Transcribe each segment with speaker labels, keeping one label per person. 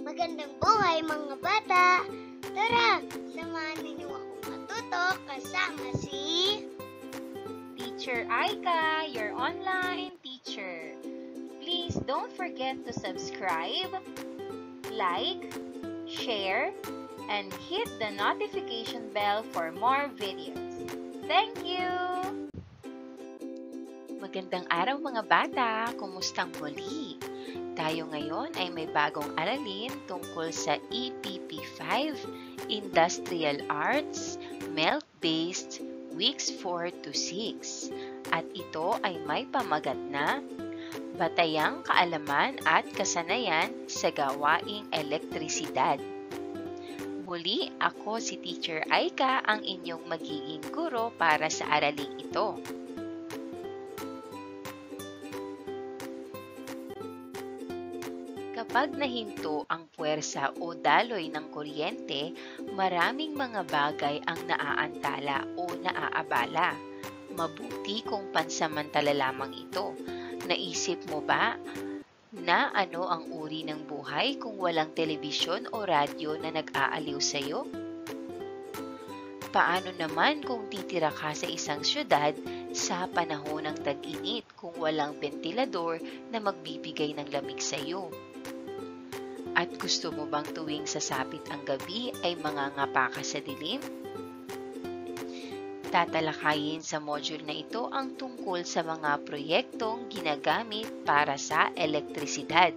Speaker 1: Magandang buhay mga bata! Tara, samahan ninyo akong matuto kasama si
Speaker 2: Teacher Aika, your online teacher. Please don't forget to subscribe, like, share, and hit the notification bell for more videos. Thank you! Magandang araw mga bata! Kumustang muli? Tayo ngayon ay may bagong aralin tungkol sa EPP 5, Industrial Arts, Milk-Based, Weeks 4 to 6. At ito ay may pamagat na Batayang Kaalaman at Kasanayan sa Gawaing Elektrisidad. Muli, ako si Teacher Aika, ang inyong magiging guro para sa araling ito. Kapag nahinto ang puwersa o daloy ng kuryente, maraming mga bagay ang naaantala o naaabala. Mabuti kung pansamantala lamang ito. Naisip mo ba na ano ang uri ng buhay kung walang telebisyon o radyo na nag-aaliw sa iyo? Paano naman kung titira ka sa isang syudad sa panahon ng tag-init kung walang ventilador na magbibigay ng lamig sa iyo? At gusto mo bang tuwing sasapit ang gabi ay mangangapa ka sa dilim? Tatalakayin sa module na ito ang tungkol sa mga proyektong ginagamit para sa elektrisidad.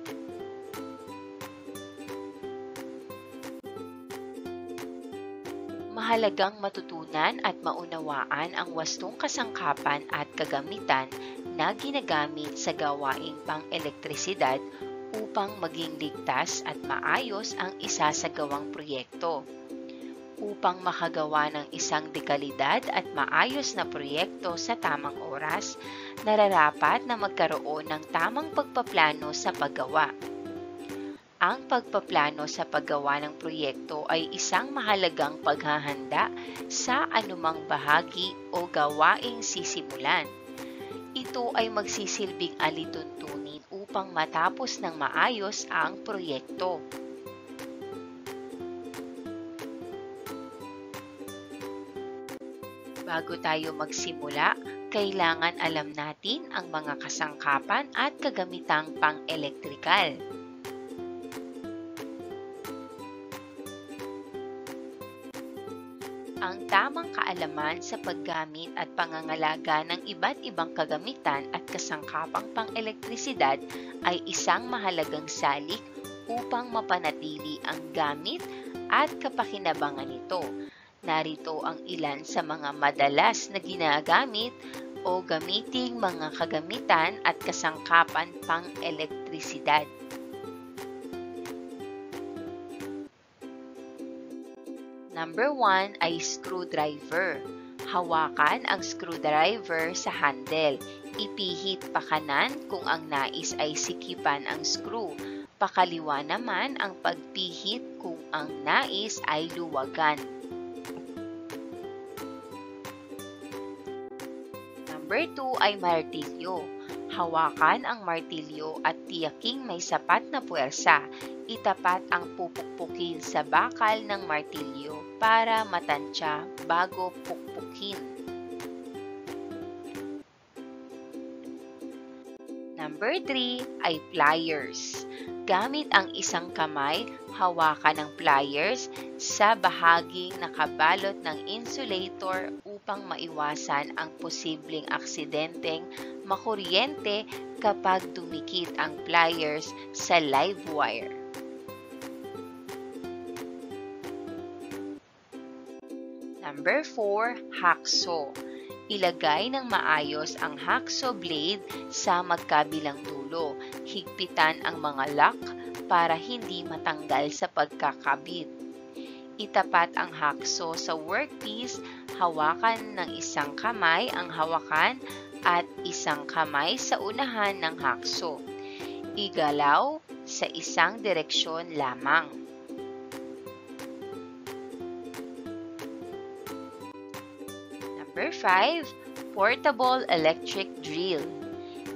Speaker 2: Mahalagang matutunan at maunawaan ang wastong kasangkapan at kagamitan na ginagamit sa gawaing pang-elektrisidad upang maging ligtas at maayos ang isasagawang proyekto. Upang makagawa ng isang dekalidad at maayos na proyekto sa tamang oras, nararapat na magkaroon ng tamang pagpaplano sa paggawa. Ang pagpaplano sa paggawa ng proyekto ay isang mahalagang paghahanda sa anumang bahagi o gawaing sisimulan. Ito ay magsisilbing alituntunin upang matapos ng maayos ang proyekto. Bago tayo magsimula, kailangan alam natin ang mga kasangkapan at kagamitang pang-elektrikal. Ang tamang kaalaman sa paggamit at pangangalaga ng iba't ibang kagamitan at kasangkapang pang-elektrisidad ay isang mahalagang salik upang mapanatili ang gamit at kapakinabangan nito. Narito ang ilan sa mga madalas na ginagamit o gamiting mga kagamitan at kasangkapan pang-elektrisidad. Number 1 ay screwdriver. Hawakan ang screwdriver sa handle. Ipihit pakanan kung ang nais ay sikipan ang screw. Pakaliwa naman ang pagpihit kung ang nais ay luwagan. Number 2 ay martilyo. Hawakan ang martilyo at tiyaking may sapat na puwersa. Itapat ang pupukpukin sa bakal ng martilyo para matansya bago pukpukin. Number 3 ay pliers. Gamit ang isang kamay, hawakan ang pliers sa bahaging nakabalot ng insulator upang maiwasan ang posibleng aksidenteng makuryente kapag dumikit ang pliers sa live wire. Number 4, hacksaw. Ilagay ng maayos ang hacksaw blade sa magkabilang dulo. Higpitan ang mga lock para hindi matanggal sa pagkakabit. Itapat ang hacksaw sa workpiece, hawakan ng isang kamay ang hawakan at isang kamay sa unahan ng hacksaw. Igalaw sa isang direksyon lamang. Number 5, portable electric drill.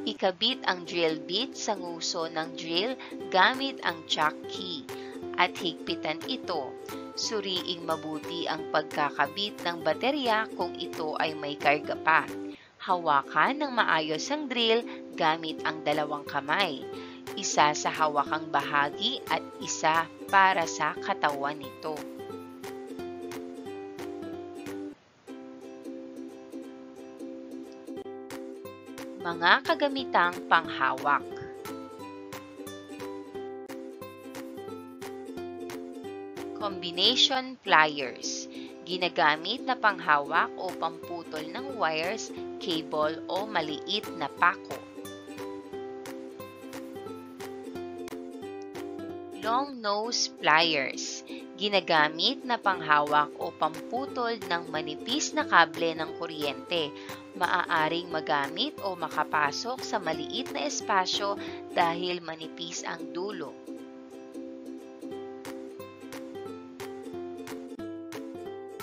Speaker 2: Ikabit ang drill bit sa nguso ng drill gamit ang chuck key. at higpitan ito. Suriing mabuti ang pagkakabit ng baterya kung ito ay may karga pa. Hawakan ng maayos ang drill gamit ang dalawang kamay. Isa sa hawakang bahagi at isa para sa katawan nito. Mga kagamitang panghawak. Combination pliers. Ginagamit na panghawak o pamputol ng wires, cable o maliit na pako. Long nose pliers. Ginagamit na panghawak o pamputol ng manipis na kable ng kuryente. Maaaring magamit o makapasok sa maliit na espasyo dahil manipis ang dulo.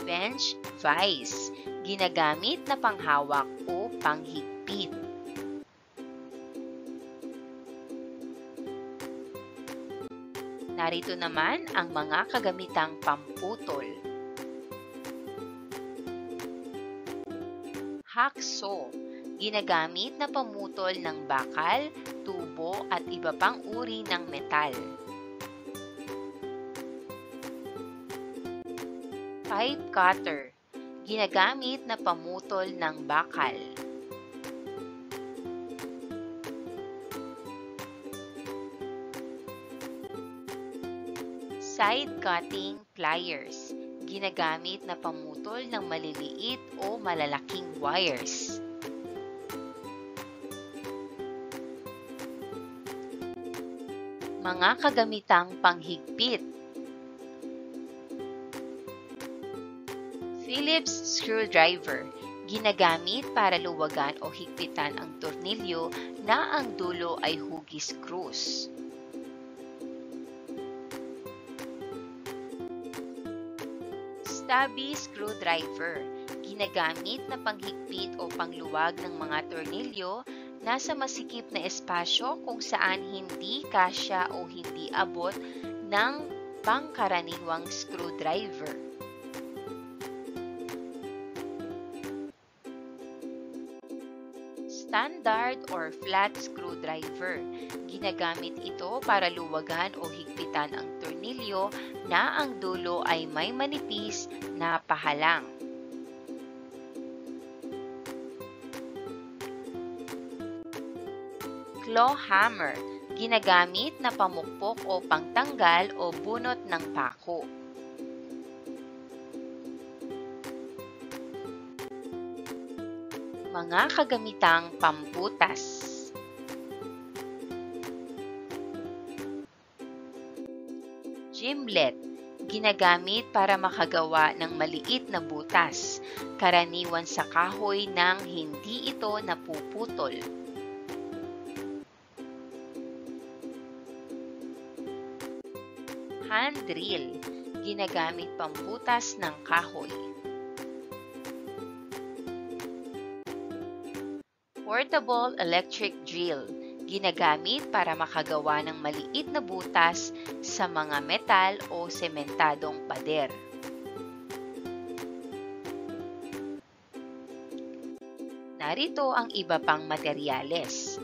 Speaker 2: Bench vise. Ginagamit na panghawak o panghigpit. Narito naman ang mga kagamitang pamputol. Hacksaw. Ginagamit na pamutol ng bakal, tubo at iba pang uri ng metal. Pipe cutter. Ginagamit na pamutol ng bakal. Side cutting pliers. Ginagamit na pamutol ng maliliit o malalaking wires. Mga kagamitang panghigpit. Phillips screwdriver. Ginagamit para luwagan o higpitan ang tornilyo na ang dulo ay hugis screws. Stubby screwdriver. Ginagamit na panghigpit o pangluwag ng mga tornilyo nasa masikip na espasyo kung saan hindi kasya o hindi abot ng pangkaraniwang screwdriver. Standard or flat screwdriver. Ginagamit ito para luwagan o higpitan ang tornilyo na ang dulo ay may manipis na pahalang. Claw hammer. Ginagamit na pamukpok o pangtanggal o bunot ng pako. Mga kagamitang pambutas. Gimlet. Ginagamit para makagawa ng maliit na butas, karaniwan sa kahoy nang hindi ito napuputol. Hand drill. Ginagamit pambutas ng kahoy. Portable electric drill. Ginagamit para makagawa ng maliit na butas sa mga metal o sementadong pader. Narito ang iba pang materyales.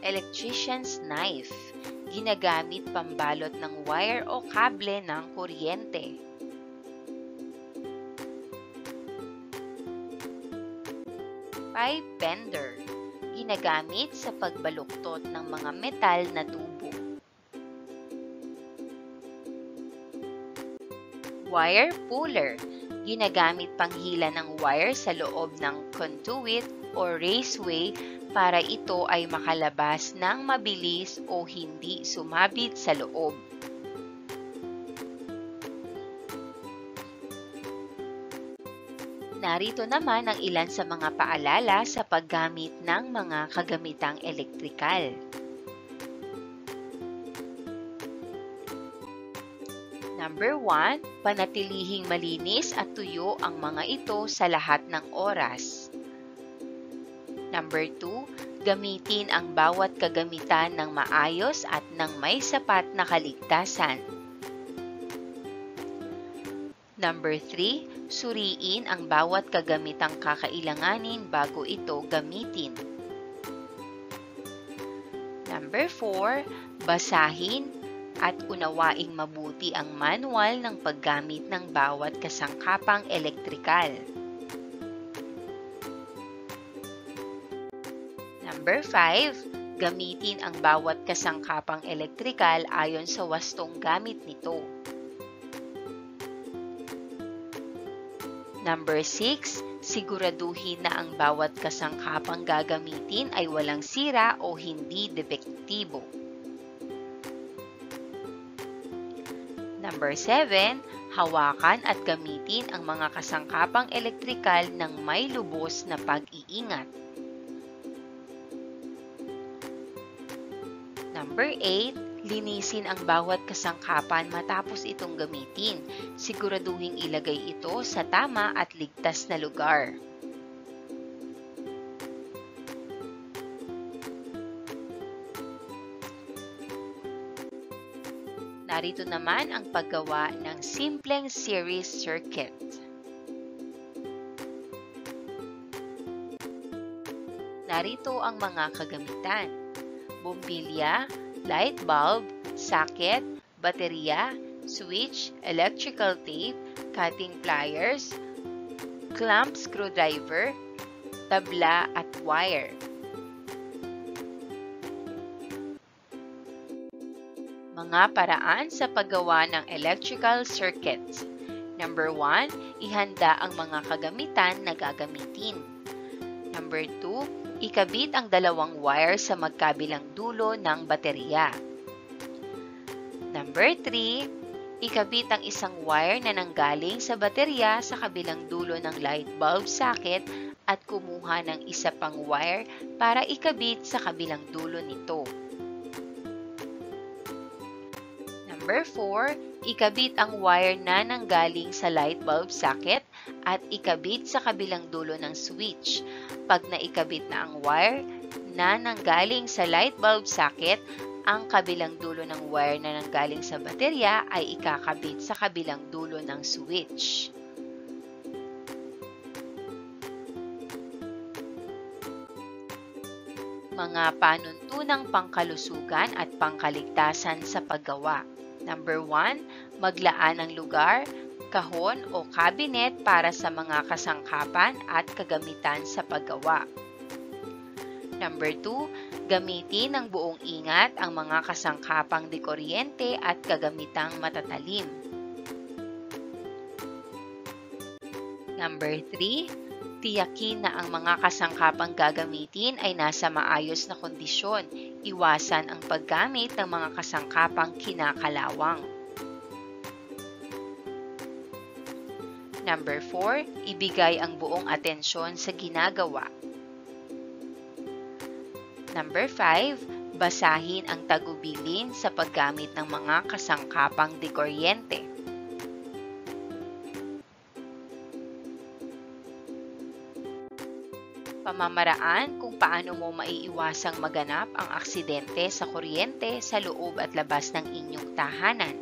Speaker 2: Electrician's knife. Ginagamit pambalot ng wire o kable ng kuryente. Pipe bender. Ginagamit sa pagbaluktot ng mga metal na tubo. Wire puller. Ginagamit panghila ng wire sa loob ng conduit o raceway para ito ay makalabas ng mabilis o hindi sumabit sa loob. Narito naman ang ilan sa mga paalala sa paggamit ng mga kagamitang elektrikal. Number 1, panatilihing malinis at tuyo ang mga ito sa lahat ng oras. Number 2, Gamitin ang bawat kagamitan ng maayos at ng may sapat na kaligtasan. Number 3, suriin ang bawat kagamitang kakailanganin bago ito gamitin. Number 4, basahin at unawaing mabuti ang manual ng paggamit ng bawat kasangkapang elektrikal. Number 5, gamitin ang bawat kasangkapang elektrikal ayon sa wastong gamit nito. Number 6, siguraduhin na ang bawat kasangkapang gagamitin ay walang sira o hindi depektibo. Number 7, hawakan at gamitin ang mga kasangkapang elektrikal ng may lubos na pag-iingat. Number 8, linisin ang bawat kasangkapan matapos itong gamitin. Siguraduhing ilagay ito sa tama at ligtas na lugar. Narito naman ang paggawa ng simpleng series circuit. Narito ang mga kagamitan: bombilya, light bulb, socket, baterya, switch, electrical tape, cutting pliers, clamp screwdriver, tabla at wire. Mga paraan sa paggawa ng electrical circuits. Number 1, ihanda ang mga kagamitan na gagamitin. Number 2, ikabit ang dalawang wire sa magkabilang dulo ng baterya. Number 3, ikabit ang isang wire na nanggaling sa baterya sa kabilang dulo ng light bulb socket at kumuha ng isa pang wire para ikabit sa kabilang dulo nito. Number 4, ikabit ang wire na nanggaling sa light bulb socket at ikabit sa kabilang dulo ng switch. Pag naikabit na ang wire na nanggaling sa light bulb socket, ang kabilang dulo ng wire na nanggaling sa baterya ay ikakabit sa kabilang dulo ng switch. Mga panuntunang pangkalusugan at pangkaligtasan sa paggawa. Number 1, maglaan ng lugar, kahon o cabinet para sa mga kasangkapan at kagamitan sa paggawa. Number 2, gamitin ng buong ingat ang mga kasangkapang dekuryente at kagamitang matatalim. Number 3, tiyakin na ang mga kasangkapang gagamitin ay nasa maayos na kondisyon. Iwasan ang paggamit ng mga kasangkapang kinakalawang. Number 4, ibigay ang buong atensyon sa ginagawa. Number 5, basahin ang tagubilin sa paggamit ng mga kasangkapang dekuryente. Pamamaraan kung paano mo maiiwasang maganap ang aksidente sa kuryente sa loob at labas ng inyong tahanan.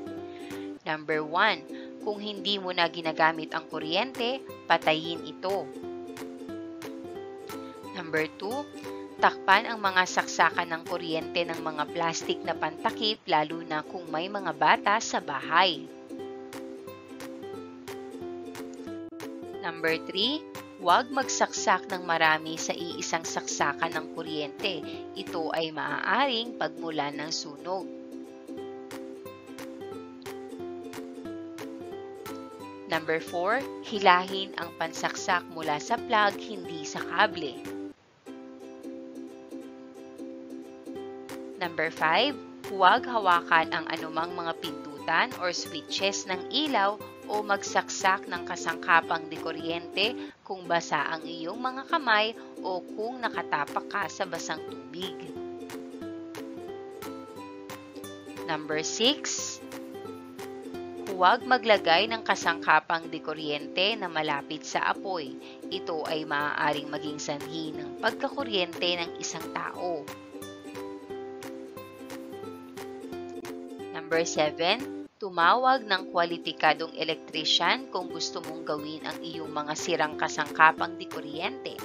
Speaker 2: Number 1, kung hindi mo na ginagamit ang kuryente, patayin ito. Number 2, takpan ang mga saksakan ng kuryente ng mga plastik na pantakip lalo na kung may mga bata sa bahay. Number 3, huwag magsaksak ng marami sa iisang saksakan ng kuryente. Ito ay maaaring pagmulan ng sunog. Number 4, hilahin ang pansaksak mula sa plug, hindi sa kable. Number 5, huwag hawakan ang anumang mga pindutan or switches ng ilaw o magsaksak ng kasangkapang dekuryente kung basa ang iyong mga kamay o kung nakatapak ka sa basang tubig. Number 6, Huwag maglagay ng kasangkapang dekuryente na malapit sa apoy. Ito ay maaaring maging sanhi ng pagkakuryente ng isang tao. Number 7. Tumawag ng kwalipikadong elektrisyan kung gusto mong gawin ang iyong mga sirang kasangkapang dekuryente.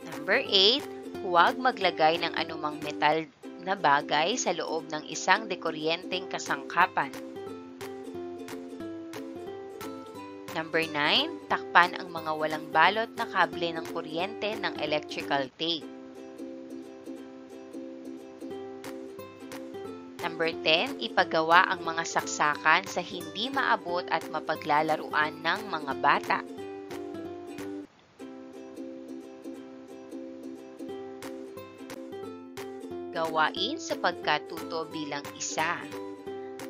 Speaker 2: Number 8. Huwag maglagay ng anumang metal na bagay sa loob ng isang dekuryenteng kasangkapan. Number 9. Takpan ang mga walang balot na kable ng kuryente ng electrical tape. Number 10. Ipagawa ang mga saksakan sa hindi maabot at mapaglalaruan ng mga bata. Gawain sa pagkatuto bilang isa.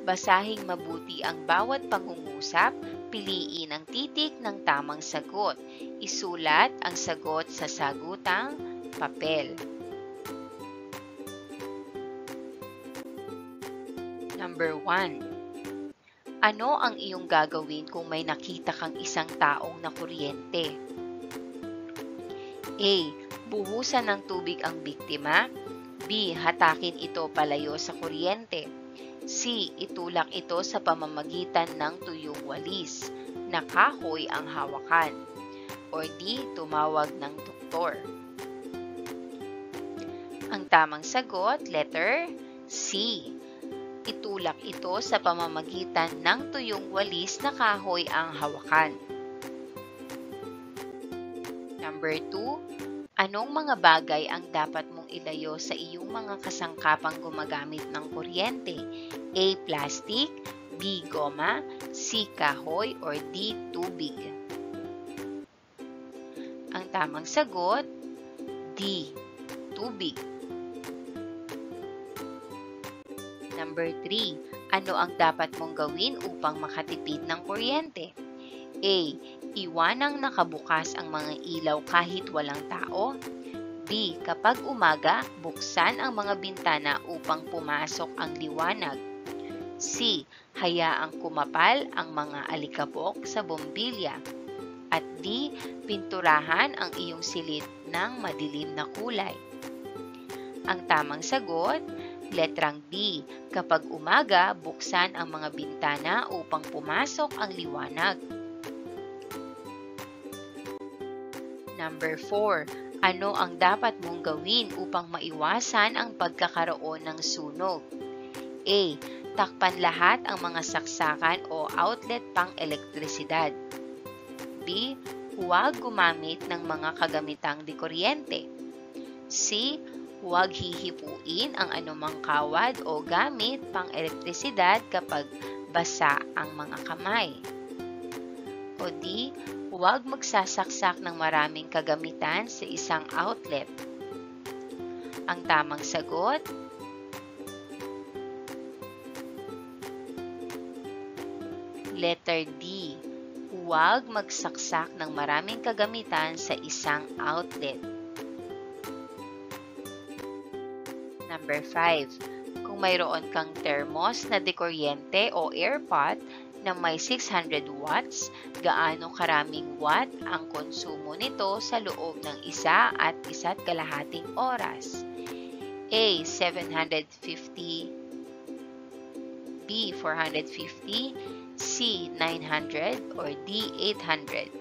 Speaker 2: Basahing mabuti ang bawat pangungusap, piliin ang titik ng tamang sagot. Isulat ang sagot sa sagutang papel. Number 1. Ano ang iyong gagawin kung may nakita kang isang taong nakuryente? A. Buhusan ng tubig ang biktima. B. Hatakin ito palayo sa kuryente. C. Itulak ito sa pamamagitan ng tuyong walis na kahoy ang hawakan. Or D. Tumawag ng doktor. Ang tamang sagot, letter C. Itulak ito sa pamamagitan ng tuyong walis na kahoy ang hawakan. Number 2. Anong mga bagay ang dapat mong ilayo sa iyong mga kasangkapang gumagamit ng kuryente? A. Plastic, B. Goma, C. Kahoy, or D. Tubig? Ang tamang sagot, D. Tubig. Number 3. Ano ang dapat mong gawin upang makatipid ng kuryente? A. Iwanang nakabukas ang mga ilaw kahit walang tao. B. Kapag umaga, buksan ang mga bintana upang pumasok ang liwanag. C. Hayaang kumapal ang mga alikabok sa bombilya. At D. Pinturahan ang iyong silid ng madilim na kulay. Ang tamang sagot, letrang B. Kapag umaga, buksan ang mga bintana upang pumasok ang liwanag. Number 4. Ano ang dapat mong gawin upang maiwasan ang pagkakaroon ng sunog? A. Takpan lahat ang mga saksakan o outlet pang elektrisidad. B. Huwag gumamit ng mga kagamitang dekuryente. C. Huwag hihipuin ang anumang kawad o gamit pang elektrisidad kapag basa ang mga kamay. O D. Huwag magsasaksak ng maraming kagamitan sa isang outlet. Ang tamang sagot, letter D. Huwag magsaksak ng maraming kagamitan sa isang outlet. Number 5. Kung mayroon kang thermos na dekuryente o airpot na may 600 watts, gaano karaming watt ang konsumo nito sa loob ng 1 at 1.5 oras? A. 750, B. 450, C. 900, or D. 800?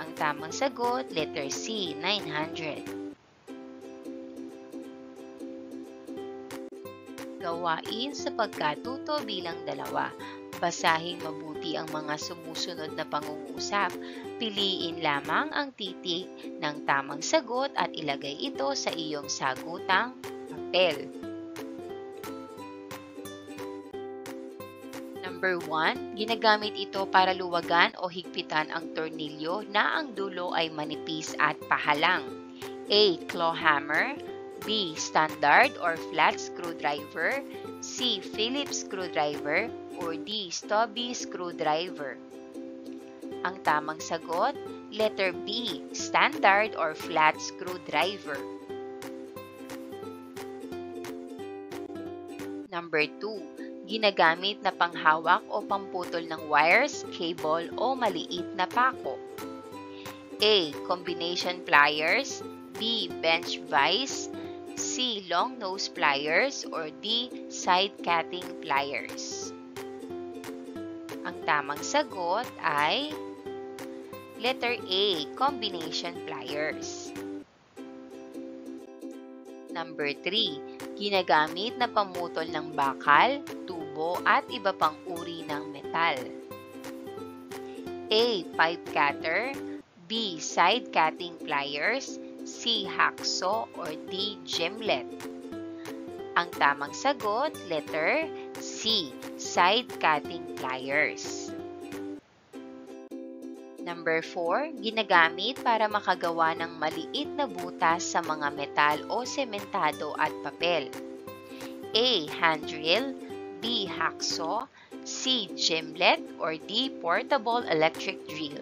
Speaker 2: Ang tamang sagot, letter C. 900. Gawain sa pagkatuto bilang 2. Basahing mabuti ang mga sumusunod na pangungusap. Piliin lamang ang titik ng tamang sagot at ilagay ito sa iyong sagutang papel. Number 1. Ginagamit ito para luwagan o higpitan ang tornilyo na ang dulo ay manipis at pahalang. A. Claw hammer, B. Standard or flat screwdriver, C. Phillips screwdriver, or D. Stubby screwdriver? Ang tamang sagot, letter B. Standard or flat screwdriver. Number 2. Ginagamit na panghawak o pamputol ng wires, cable o maliit na pako. A. Combination pliers. B. Bench vise. C. Long nose pliers. Or D. Side cutting pliers. Ang tamang sagot ay letter A. Combination pliers. Number 3. Ginagamit na pamutol ng bakal, tubo at iba pang uri ng metal. A. Pipe cutter. B. Side cutting pliers. C. Hacksaw or D. Gimlet. Ang tamang sagot, letter C. Side cutting pliers. Number 4, ginagamit para makagawa ng maliit na butas sa mga metal o sementado at papel. A. Hand drill. B. Hacksaw. C. Gimlet. Or D. Portable electric drill.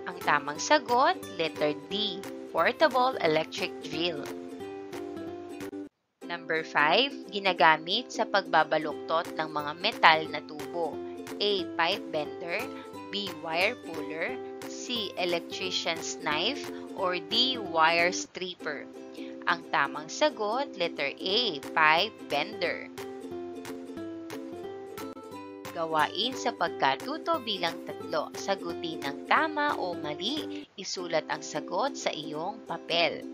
Speaker 2: Ang tamang sagot, letter D. Portable electric drill. Number 5, ginagamit sa pagbabaluktot ng mga metal na tubo. A. Pipe bender. B. Wire puller. C. Electrician's knife. Or D. Wire stripper. Ang tamang sagot, letter A. Pipe bender. Gawain sa pagkatuto bilang 3. Sagutin ng tama o mali. Isulat ang sagot sa iyong papel.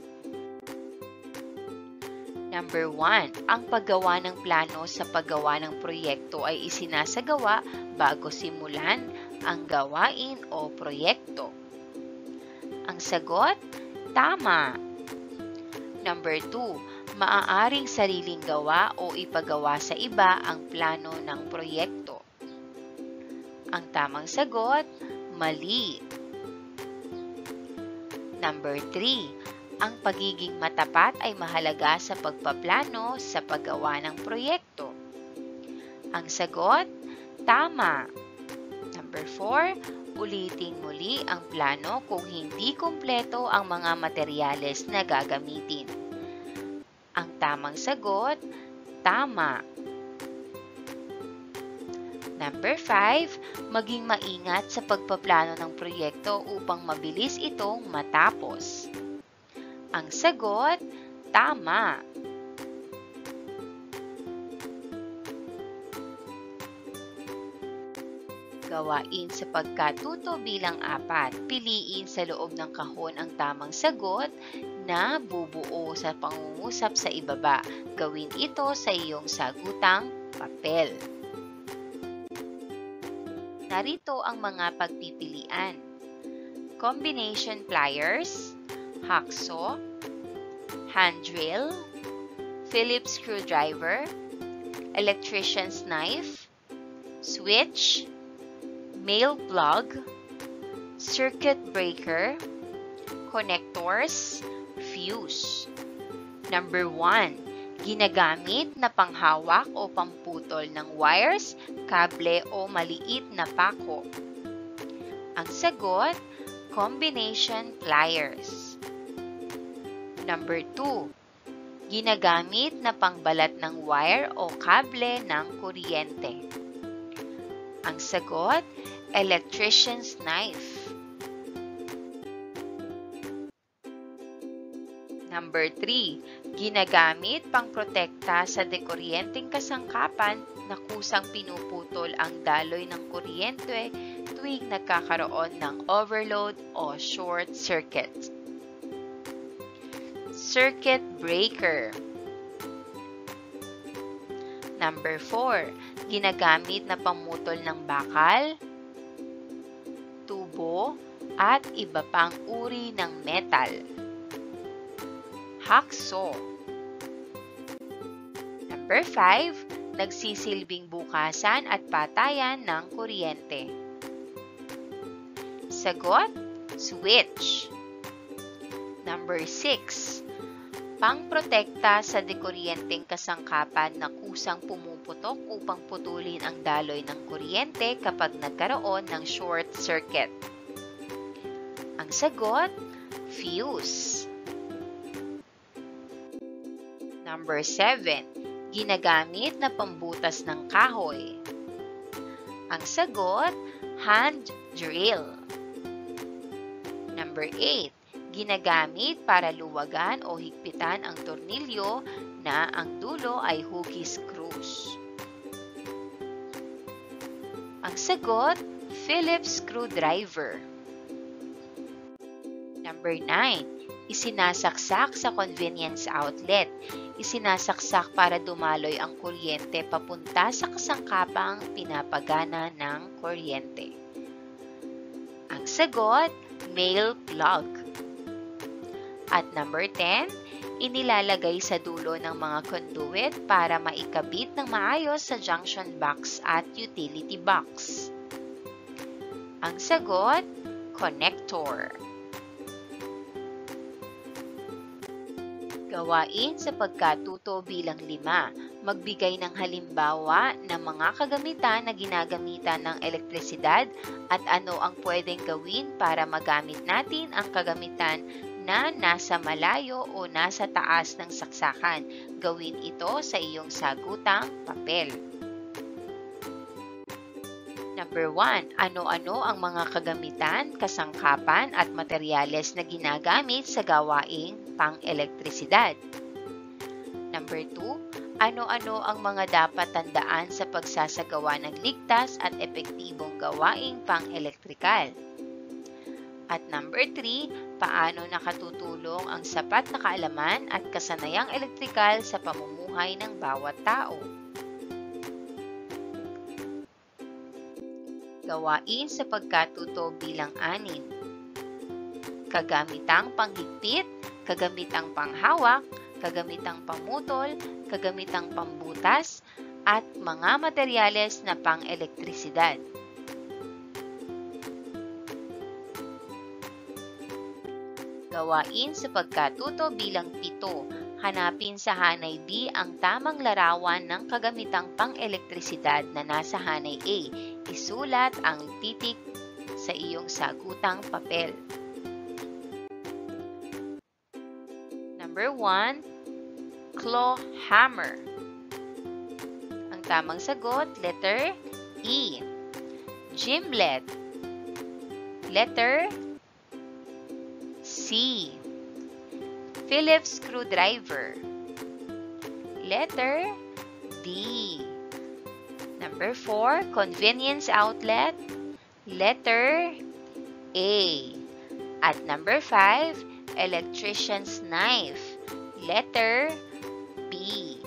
Speaker 2: Number 1, ang paggawa ng plano sa paggawa ng proyekto ay isinasagawa bago simulan ang gawain o proyekto. Ang sagot, tama. Number 2, maaaring sariling gawa o ipagawa sa iba ang plano ng proyekto. Ang tamang sagot, mali. Number 3, ang pagiging matapat ay mahalaga sa pagpaplano sa paggawa ng proyekto. Ang sagot, tama. Number 4, ulitin muli ang plano kung hindi kumpleto ang mga materyales na gagamitin. Ang tamang sagot, tama. Number 5, maging maingat sa pagpaplano ng proyekto upang mabilis itong matapos. Ang sagot, tama. Gawain sa pagkatuto bilang 4. Piliin sa loob ng kahon ang tamang sagot na bubuo sa pangungusap sa ibaba. Gawin ito sa iyong sagutang papel. Narito ang mga pagpipilian. Combination pliers, hacksaw, hand drill, Phillips screwdriver, electrician's knife, switch, male plug, circuit breaker, connectors, fuse. Number 1, ginagamit na panghawak o pamputol ng wires, kable o maliit na pako. Ang sagot, combination pliers. Number 2, ginagamit na pangbalat ng wire o kable ng kuryente. Ang sagot, electrician's knife. Number 3, ginagamit pangprotekta sa dekuryenteng kasangkapan na kusang pinuputol ang daloy ng kuryente tuwing nagkakaroon ng overload o short circuit. Circuit breaker. Number 4, ginagamit na pamutol ng bakal, tubo, at iba pang uri ng metal. Hacksaw. Number 5, nagsisilbing bukasan at patayan ng kuryente. Sagot, switch. Number 6, pangprotekta sa dekuryenteng kasangkapan na kusang pumuputok upang putulin ang daloy ng kuryente kapag nagkaroon ng short circuit. Ang sagot, fuse. Number 7, ginagamit na pambutas ng kahoy? Ang sagot, hand drill. Number 8, ginagamit para luwagan o higpitan ang tornilyo na ang dulo ay hooky screws. Ang sagot, Phillips screwdriver. Number 9, isinasaksak sa convenience outlet. Isinasaksak para dumaloy ang kuryente papunta sa kasangkapang pinapagana ng kuryente. Ang sagot, male plug. At number 10, inilalagay sa dulo ng mga conduit para maikabit ng maayos sa junction box at utility box. Ang sagot, connector. Gawain sa pagkatuto bilang 5. Magbigay ng halimbawa ng mga kagamitan na ginagamitan ng elektrisidad at ano ang pwedeng gawin para magamit natin ang kagamitan na nasa malayo o nasa taas ng saksakan. Gawin ito sa iyong sagutang papel. Number 1, ano-ano ang mga kagamitan, kasangkapan at materyales na ginagamit sa gawaing pang-elektrisidad? Number 2, ano-ano ang mga dapat tandaan sa pagsasagawa ng ligtas at epektibong gawaing pang-elektrikal? At number 3, paano nakatutulong ang sapat na kaalaman at kasanayang elektrikal sa pamumuhay ng bawat tao? Gawain sa pagkatuto bilang 6. Kagamitang panghigpit, kagamitang panghawak, kagamitang pamutol, kagamitang pambutas, at mga materyales na pang-elektrisidad. Gawain sa pagkatuto bilang 7. Hanapin sa hanay B ang tamang larawan ng kagamitang pang-elektrisidad na nasa hanay A. Isulat ang titik sa iyong sagutang papel. Number 1, claw hammer. Ang tamang sagot, letter E. Gimlet. Letter C. Phillips screwdriver. Letter D. Number 4, convenience outlet. Letter A. At number 5, electrician's knife. Letter B.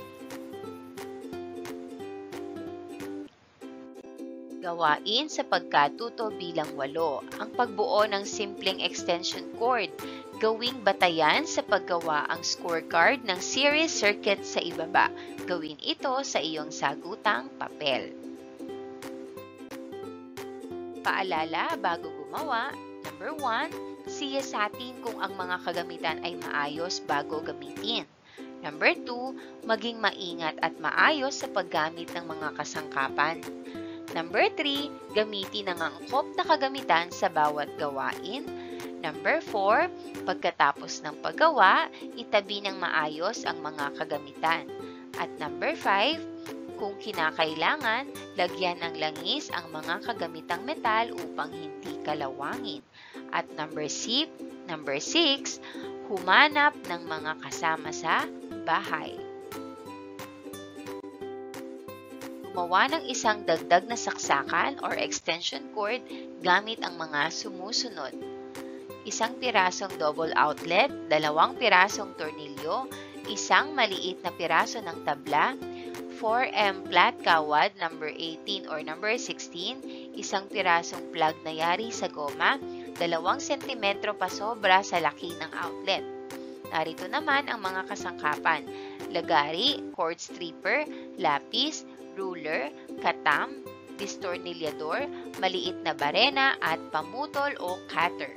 Speaker 2: Gawain sa pagkatuto bilang 8. Ang pagbuo ng simpleng extension cord. Gawing batayan sa paggawa ang scorecard ng series circuit sa ibaba. Gawin ito sa iyong sagutang papel. Paalala bago gumawa. Number 1, siyasatin kung ang mga kagamitan ay maayos bago gamitin. Number 2, maging maingat at maayos sa paggamit ng mga kasangkapan. Number 3, gamitin ang angkop na kagamitan sa bawat gawain. Number 4, pagkatapos ng paggawa, itabi ng maayos ang mga kagamitan. At number 5, kung kinakailangan, lagyan ng langis ang mga kagamitang metal upang hindi kalawangin. At number 6, humanap ng mga kasama sa bahay. Gumawa ng isang dagdag na saksakan or extension cord gamit ang mga sumusunod. Isang pirasong double outlet, 2 pirasong tornilyo, isang maliit na piraso ng tabla, 4M flat kawad number 18 or number 16, isang pirasong plug na yari sa goma, 2 sentimetro pa sobra sa laki ng outlet. Narito naman ang mga kasangkapan, lagari, cord stripper, lapis, ruler, katam, distornilyador, maliit na barena at pamutol o cutter.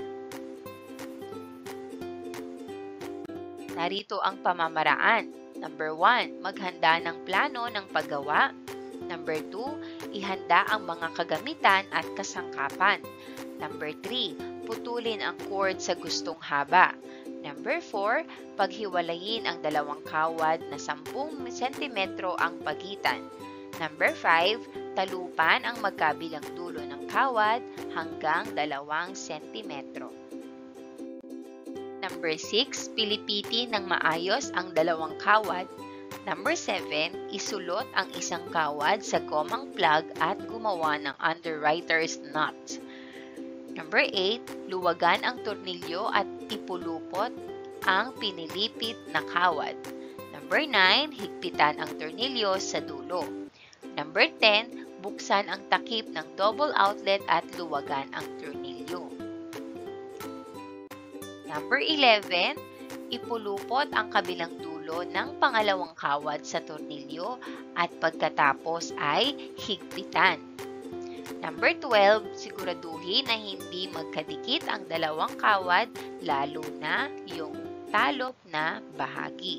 Speaker 2: Narito ang pamamaraan. Number 1, maghanda ng plano ng paggawa. Number 2, ihanda ang mga kagamitan at kasangkapan. Number 3, putulin ang cord sa gustong haba. Number 4, paghiwalayin ang dalawang kawad na 10 cm ang pagitan. Number 5, talupan ang magkabilang dulo ng kawad hanggang 2 cm. Number 6, pilipitin ng maayos ang dalawang kawad. Number 7, isulot ang isang kawad sa gomang plug at gumawa ng underwriter's knot. Number 8, luwagan ang tornilyo at ipulupot ang pinilipit na kawad. Number 9, higpitan ang tornilyo sa dulo. Number 10, buksan ang takip ng double outlet at luwagan ang tornilyo. Number 11, ipulupot ang kabilang dulo ng pangalawang kawad sa tornilyo at pagkatapos ay higpitan. Number 12, siguraduhin na hindi magkadikit ang dalawang kawad, lalo na yung talop na bahagi.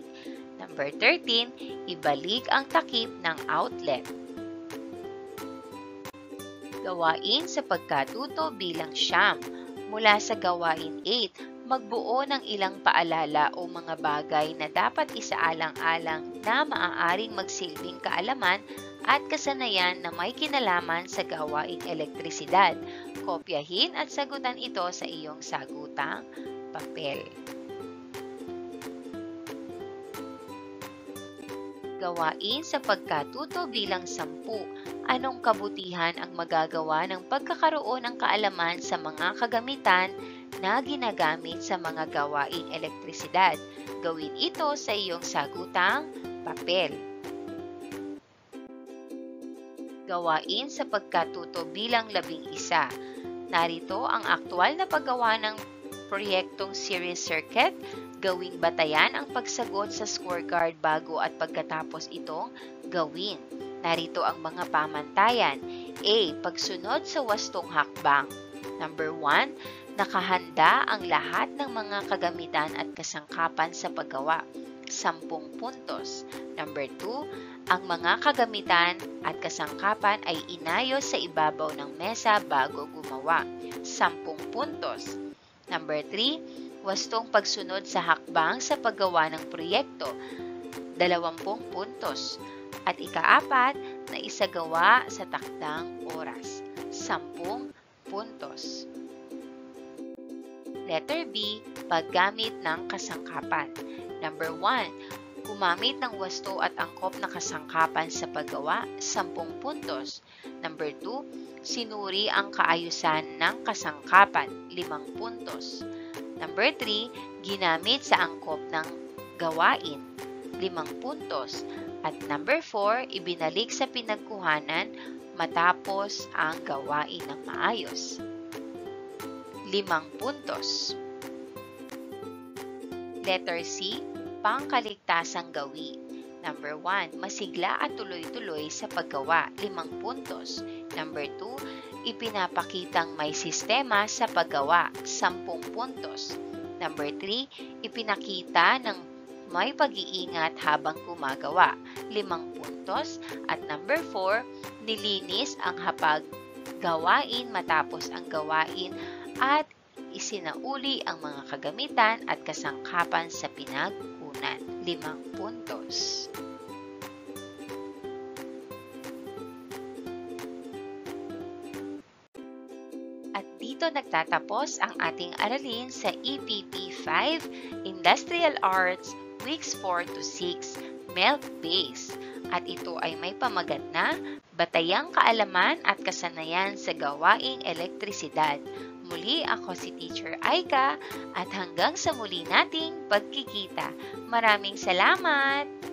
Speaker 2: Number 13, ibalik ang takip ng outlet. Gawain sa pagkatuto bilang siyam. Mula sa gawain 8, magbuo ng ilang paalala o mga bagay na dapat isaalang-alang na maaaring magsilbing kaalaman at kasanayan na may kinalaman sa gawaing elektrisidad. Kopyahin at sagutan ito sa iyong sagutang papel. Gawain sa pagkatuto bilang 10. Anong kabutihan ang magagawa ng pagkakaroon ng kaalaman sa mga kagamitan na ginagamit sa mga gawaing elektrisidad? Gawin ito sa iyong sagutang papel. Gawain sa pagkatuto bilang 11. Narito ang aktwal na paggawa ng proyektong series circuit. Gawing batayan ang pagsagot sa scorecard bago at pagkatapos itong gawin. Narito ang mga pamantayan. A. Pagsunod sa wastong hakbang. Number 1. Nakahanda ang lahat ng mga kagamitan at kasangkapan sa paggawa. 10 puntos. Number 2. Ang mga kagamitan at kasangkapan ay inayos sa ibabaw ng mesa bago gumawa. 10 puntos. Number 3. Wastong pagsunod sa hakbang sa paggawa ng proyekto. 20 puntos. At ika-4, na isagawa sa takdang oras. 10 puntos. Letter B. Paggamit ng kasangkapan. Number 1. Gumamit ng wasto at angkop na kasangkapan sa paggawa, 10 puntos. Number 2. Sinuri ang kaayusan ng kasangkapan, 5 puntos. Number 3. Ginamit sa angkop ng gawain, 5 puntos. At number 4. Ibinalik sa pinagkuhanan matapos ang gawain ng maayos, 5 puntos. Letter C. Pangkaligtasang gawi. Number 1. Masigla at tuloy-tuloy sa paggawa, 5 puntos. Number 2. Ipinapakitang may sistema sa paggawa, 10 puntos. Number 3. Ipinakita ng may pag-iingat habang gumagawa, 5 puntos. At number 4. Nilinis ang hapag gawain matapos ang gawain at isinauli ang mga kagamitan at kasangkapan sa pinagkunan, 5 puntos. At dito nagtatapos ang ating aralin sa EPP 5, Industrial Arts, Weeks 4 to 6, Milk Base. At ito ay may pamagat na Batayang Kaalaman at Kasanayan sa Gawaing Elektrisidad. Muli ako si Teacher Aika at hanggang sa muli nating pagkikita. Maraming salamat!